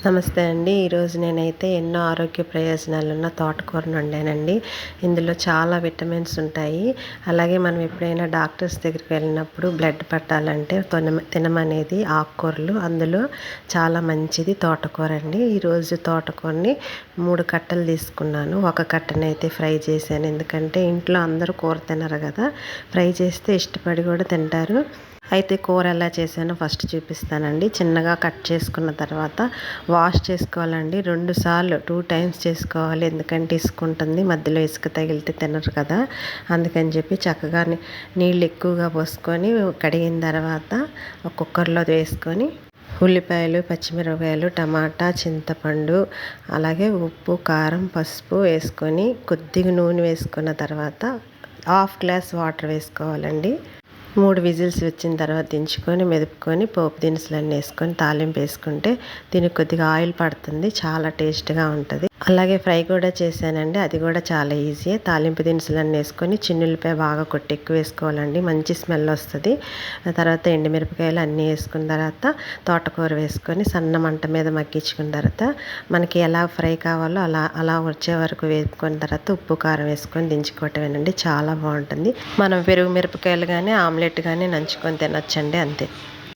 నమస్తే అండి. ఈరోజు నేనైతే ఎన్నో ఆరోగ్య ప్రయోజనాలున్న తోటకూరను వండానండి. ఇందులో చాలా విటమిన్స్ ఉంటాయి. అలాగే మనం ఎప్పుడైనా డాక్టర్స్ దగ్గరికి వెళ్ళినప్పుడు బ్లడ్ పట్టాలంటే తినమనేది ఆకుకూరలు. అందులో చాలా మంచిది తోటకూర అండి. ఈరోజు తోటకూరని 3 కట్టలు తీసుకున్నాను. ఒక కట్టనైతే ఫ్రై చేశాను. ఎందుకంటే ఇంట్లో అందరూ కూర తినరు కదా, ఫ్రై చేస్తే ఇష్టపడి కూడా తింటారు. అయితే కూర ఎలా చేశానో ఫస్ట్ చూపిస్తానండి. చిన్నగా కట్ చేసుకున్న తర్వాత వాష్ చేసుకోవాలండి. 2 సార్లు 2 టైమ్స్ చేసుకోవాలి. ఎందుకంటే ఇసుక ఉంటుంది, మధ్యలో ఇసుక తగిలితే తినరు కదా, అందుకని చెప్పి చక్కగా నీళ్ళు ఎక్కువగా పోసుకొని కడిగిన తర్వాత ఒక కుక్కర్లో వేసుకొని ఉల్లిపాయలు, పచ్చిమిరపకాయలు, టమాటా, చింతపండు, అలాగే ఉప్పు, కారం, పసుపు వేసుకొని కొద్దిగా నూనె వేసుకున్న తర్వాత 1/2 గ్లాస్ వాటర్ వేసుకోవాలండి. 3 విజిల్స్ వచ్చిన తర్వాత దించుకొని మెదుపుకొని పోపు దినుసులన్నీ వేసుకొని తాలింపు వేసుకుంటే దీనికి కొద్దిగా ఆయిల్ పడుతుంది, చాలా టేస్ట్గా ఉంటుంది. అలాగే ఫ్రై కూడా చేశానండి, అది కూడా చాలా ఈజీ. తాలింపు దినుసులన్నీ వేసుకొని చిన్నులపై బాగా కొట్టి ఎక్కువ వేసుకోవాలండి, మంచి స్మెల్ వస్తుంది. తర్వాత ఎండుమిరపకాయలు అన్నీ వేసుకున్న తర్వాత తోటకూర వేసుకొని సన్న మంట మీద మగ్గించుకున్న తర్వాత మనకి ఎలా ఫ్రై కావాలో అలా అలా వచ్చే వరకు వేసుకున్న తర్వాత ఉప్పు కారం వేసుకొని దించుకోవటమేనండి. చాలా బాగుంటుంది. మనం పెరుగు మిరపకాయలు కానీ ఆమ్లెట్ కానీ నంచుకొని తినొచ్చండి, అంతే.